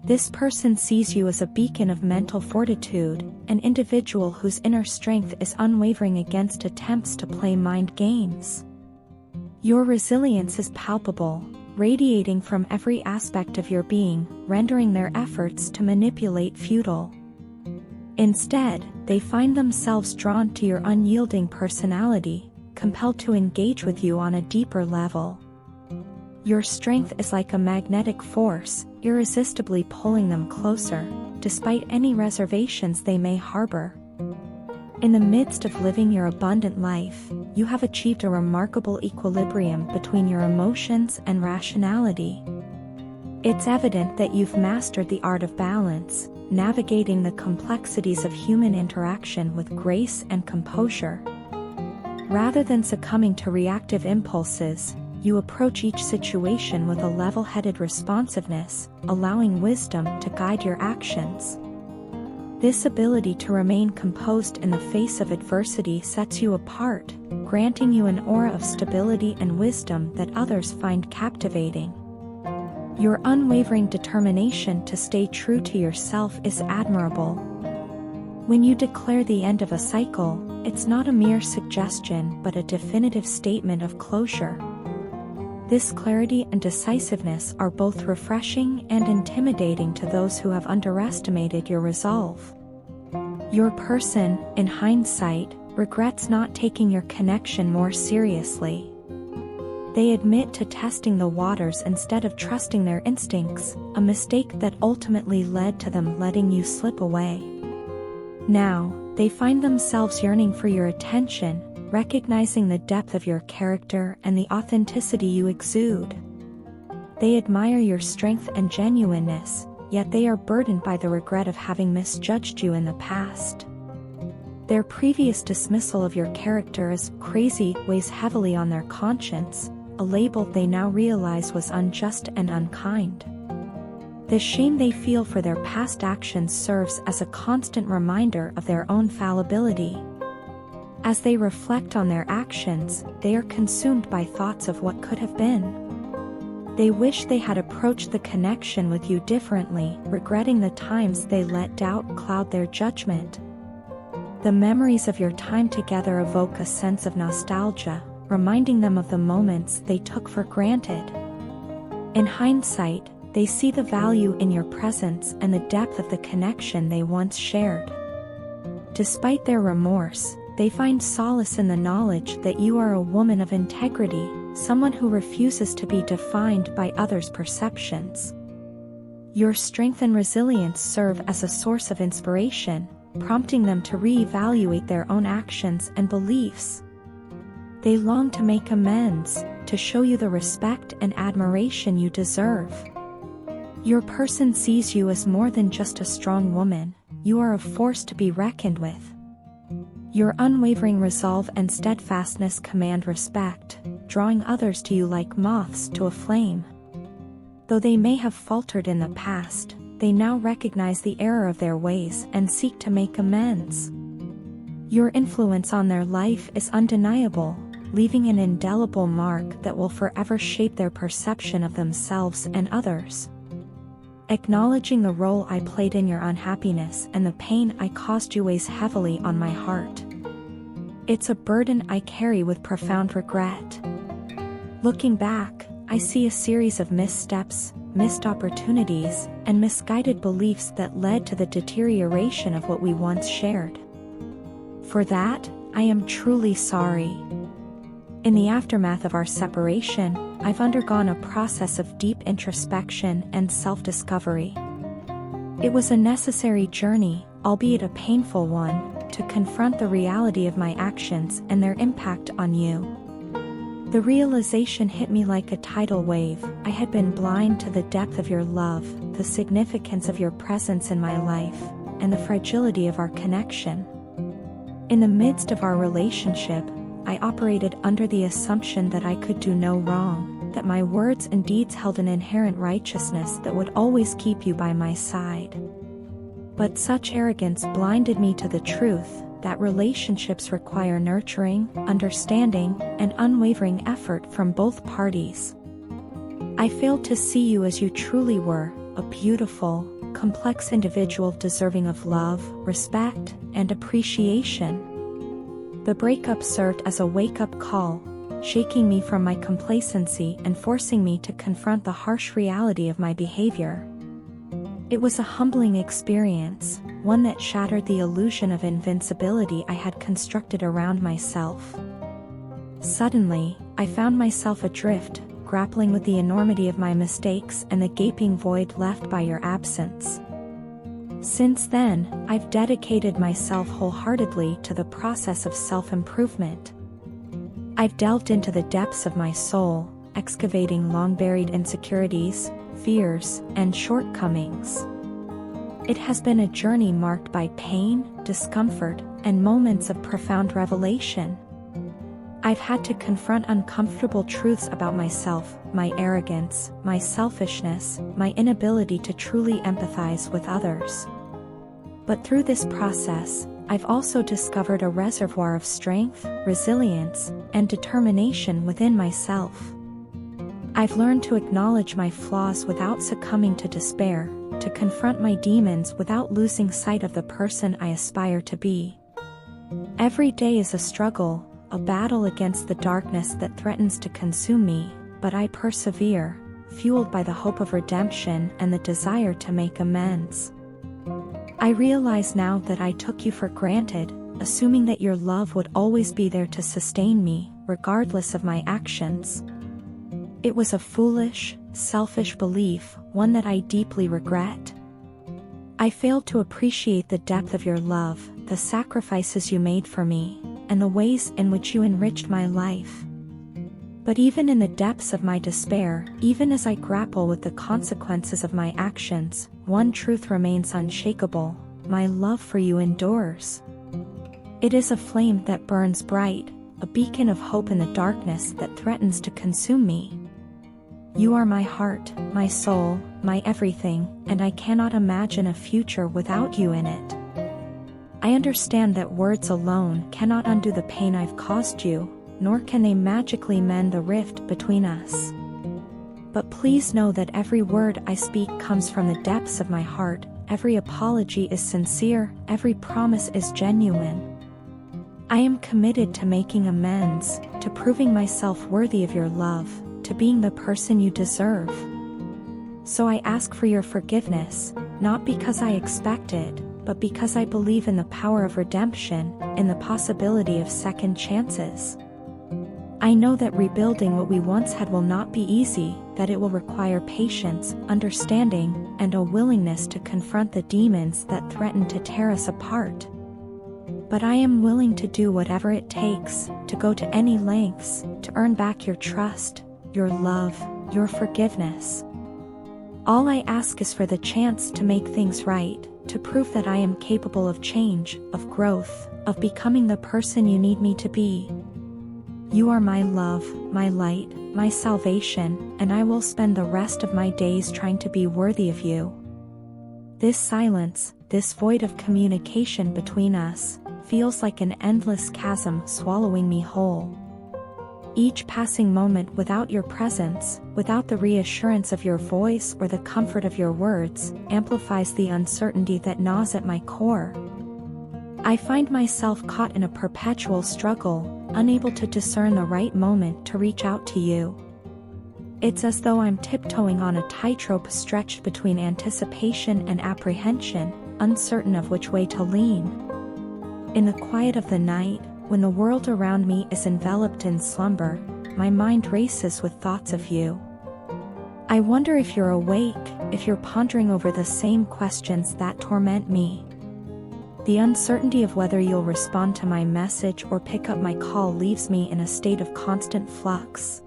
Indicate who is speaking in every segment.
Speaker 1: This person sees you as a beacon of mental fortitude, an individual whose inner strength is unwavering against attempts to play mind games. Your resilience is palpable, radiating from every aspect of your being, rendering their efforts to manipulate futile. Instead, they find themselves drawn to your unyielding personality, compelled to engage with you on a deeper level. Your strength is like a magnetic force, irresistibly pulling them closer, despite any reservations they may harbor. In the midst of living your abundant life, you have achieved a remarkable equilibrium between your emotions and rationality. It's evident that you've mastered the art of balance, navigating the complexities of human interaction with grace and composure. Rather than succumbing to reactive impulses, you approach each situation with a level-headed responsiveness, allowing wisdom to guide your actions. This ability to remain composed in the face of adversity sets you apart, granting you an aura of stability and wisdom that others find captivating. Your unwavering determination to stay true to yourself is admirable. When you declare the end of a cycle, it's not a mere suggestion but a definitive statement of closure. This clarity and decisiveness are both refreshing and intimidating to those who have underestimated your resolve. Your person, in hindsight, regrets not taking your connection more seriously. They admit to testing the waters instead of trusting their instincts, a mistake that ultimately led to them letting you slip away. Now, they find themselves yearning for your attention, recognizing the depth of your character and the authenticity you exude. They admire your strength and genuineness, yet they are burdened by the regret of having misjudged you in the past. Their previous dismissal of your character as crazy weighs heavily on their conscience, a label they now realize was unjust and unkind. The shame they feel for their past actions serves as a constant reminder of their own fallibility. As they reflect on their actions, they are consumed by thoughts of what could have been. They wish they had approached the connection with you differently, regretting the times they let doubt cloud their judgment. The memories of your time together evoke a sense of nostalgia, reminding them of the moments they took for granted. In hindsight, they see the value in your presence and the depth of the connection they once shared. Despite their remorse, they find solace in the knowledge that you are a woman of integrity, someone who refuses to be defined by others' perceptions. Your strength and resilience serve as a source of inspiration, prompting them to reevaluate their own actions and beliefs. They long to make amends, to show you the respect and admiration you deserve. Your person sees you as more than just a strong woman, you are a force to be reckoned with. Your unwavering resolve and steadfastness command respect, drawing others to you like moths to a flame. Though they may have faltered in the past, they now recognize the error of their ways and seek to make amends. Your influence on their life is undeniable, leaving an indelible mark that will forever shape their perception of themselves and others. Acknowledging the role I played in your unhappiness and the pain I caused you weighs heavily on my heart. It's a burden I carry with profound regret. Looking back, I see a series of missteps, missed opportunities, and misguided beliefs that led to the deterioration of what we once shared. For that, I am truly sorry. In the aftermath of our separation, I've undergone a process of deep introspection and self-discovery. It was a necessary journey, albeit a painful one, to confront the reality of my actions and their impact on you. The realization hit me like a tidal wave. I had been blind to the depth of your love, the significance of your presence in my life, and the fragility of our connection. In the midst of our relationship, I operated under the assumption that I could do no wrong, that my words and deeds held an inherent righteousness that would always keep you by my side. But such arrogance blinded me to the truth that relationships require nurturing, understanding, and unwavering effort from both parties. I failed to see you as you truly were, a beautiful, complex individual deserving of love, respect, and appreciation. The breakup served as a wake-up call, shaking me from my complacency and forcing me to confront the harsh reality of my behavior. It was a humbling experience, one that shattered the illusion of invincibility I had constructed around myself. Suddenly, I found myself adrift, grappling with the enormity of my mistakes and the gaping void left by your absence. Since then, I've dedicated myself wholeheartedly to the process of self-improvement. I've delved into the depths of my soul, excavating long-buried insecurities, fears, and shortcomings. It has been a journey marked by pain, discomfort, and moments of profound revelation. I've had to confront uncomfortable truths about myself, my arrogance, my selfishness, my inability to truly empathize with others. But through this process, I've also discovered a reservoir of strength, resilience, and determination within myself. I've learned to acknowledge my flaws without succumbing to despair, to confront my demons without losing sight of the person I aspire to be. Every day is a struggle, a battle against the darkness that threatens to consume me, but I persevere, fueled by the hope of redemption and the desire to make amends. I realize now that I took you for granted, assuming that your love would always be there to sustain me, regardless of my actions. It was a foolish, selfish belief, one that I deeply regret. I failed to appreciate the depth of your love, the sacrifices you made for me, and the ways in which you enriched my life. But even in the depths of my despair, even as I grapple with the consequences of my actions, one truth remains unshakable: my love for you endures. It is a flame that burns bright, a beacon of hope in the darkness that threatens to consume me. You are my heart, my soul, my everything, and I cannot imagine a future without you in it. I understand that words alone cannot undo the pain I've caused you, nor can they magically mend the rift between us. But please know that every word I speak comes from the depths of my heart, every apology is sincere, every promise is genuine. I am committed to making amends, to proving myself worthy of your love, to being the person you deserve. So I ask for your forgiveness, not because I expect it, but because I believe in the power of redemption, in the possibility of second chances. I know that rebuilding what we once had will not be easy, that it will require patience, understanding, and a willingness to confront the demons that threaten to tear us apart. But I am willing to do whatever it takes, to go to any lengths, to earn back your trust, your love, your forgiveness. All I ask is for the chance to make things right, to prove that I am capable of change, of growth, of becoming the person you need me to be. You are my love, my light, my salvation, and I will spend the rest of my days trying to be worthy of you. This silence, this void of communication between us, feels like an endless chasm swallowing me whole. Each passing moment without your presence, without the reassurance of your voice or the comfort of your words, amplifies the uncertainty that gnaws at my core. I find myself caught in a perpetual struggle, unable to discern the right moment to reach out to you. It's as though I'm tiptoeing on a tightrope stretched between anticipation and apprehension, uncertain of which way to lean. In the quiet of the night, when the world around me is enveloped in slumber, my mind races with thoughts of you. I wonder if you're awake, if you're pondering over the same questions that torment me. The uncertainty of whether you'll respond to my message or pick up my call leaves me in a state of constant flux.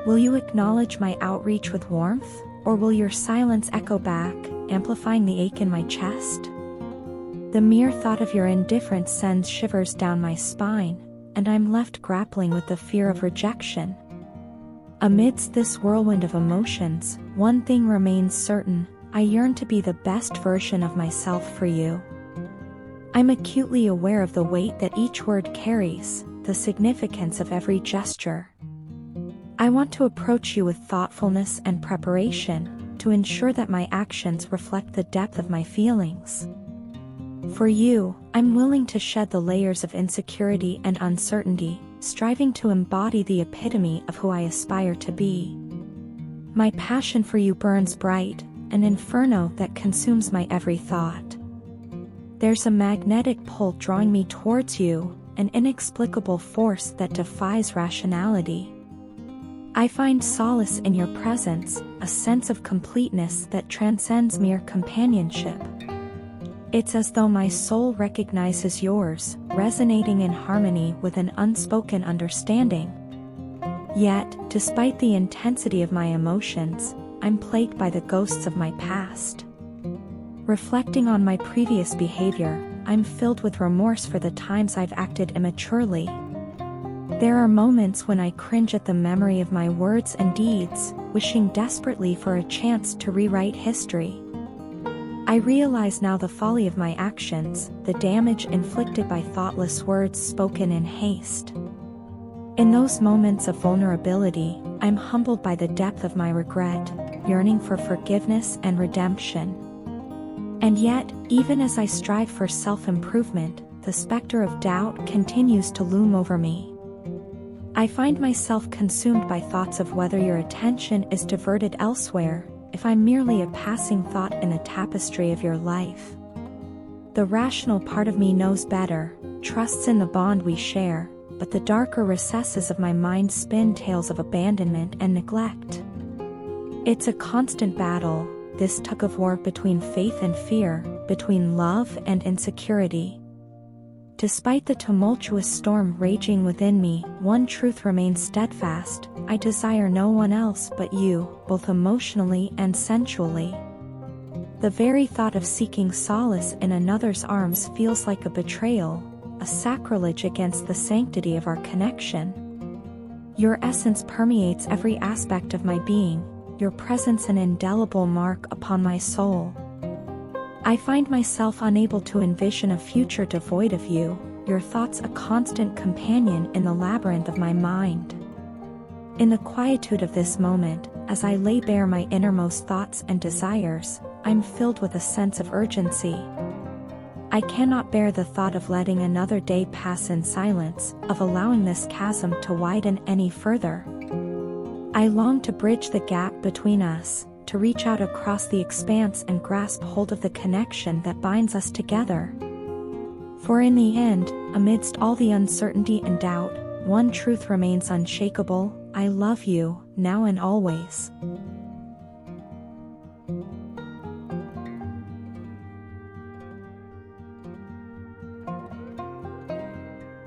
Speaker 1: Will you acknowledge my outreach with warmth, or will your silence echo back, amplifying the ache in my chest? The mere thought of your indifference sends shivers down my spine, and I'm left grappling with the fear of rejection. Amidst this whirlwind of emotions, one thing remains certain: I yearn to be the best version of myself for you. I'm acutely aware of the weight that each word carries, the significance of every gesture. I want to approach you with thoughtfulness and preparation, to ensure that my actions reflect the depth of my feelings. For you, I'm willing to shed the layers of insecurity and uncertainty, striving to embody the epitome of who I aspire to be. My passion for you burns bright, an inferno that consumes my every thought. There's a magnetic pull drawing me towards you, an inexplicable force that defies rationality. I find solace in your presence, a sense of completeness that transcends mere companionship. It's as though my soul recognizes yours, resonating in harmony with an unspoken understanding. Yet, despite the intensity of my emotions, I'm plagued by the ghosts of my past. Reflecting on my previous behavior, I'm filled with remorse for the times I've acted immaturely. There are moments when I cringe at the memory of my words and deeds, wishing desperately for a chance to rewrite history. I realize now the folly of my actions, the damage inflicted by thoughtless words spoken in haste. In those moments of vulnerability, I'm humbled by the depth of my regret, yearning for forgiveness and redemption. And yet, even as I strive for self-improvement, the specter of doubt continues to loom over me. I find myself consumed by thoughts of whether your attention is diverted elsewhere, if I'm merely a passing thought in a tapestry of your life. The rational part of me knows better, trusts in the bond we share, but the darker recesses of my mind spin tales of abandonment and neglect. It's a constant battle, this tug-of-war between faith and fear, between love and insecurity. Despite the tumultuous storm raging within me, one truth remains steadfast: I desire no one else but you, both emotionally and sensually. The very thought of seeking solace in another's arms feels like a betrayal, a sacrilege against the sanctity of our connection. Your essence permeates every aspect of my being, your presence an indelible mark upon my soul. I find myself unable to envision a future devoid of you, your thoughts a constant companion in the labyrinth of my mind. In the quietude of this moment, as I lay bare my innermost thoughts and desires, I'm filled with a sense of urgency. I cannot bear the thought of letting another day pass in silence, of allowing this chasm to widen any further. I long to bridge the gap between us, to reach out across the expanse and grasp hold of the connection that binds us together. For in the end, amidst all the uncertainty and doubt, one truth remains unshakable: I love you, now and always.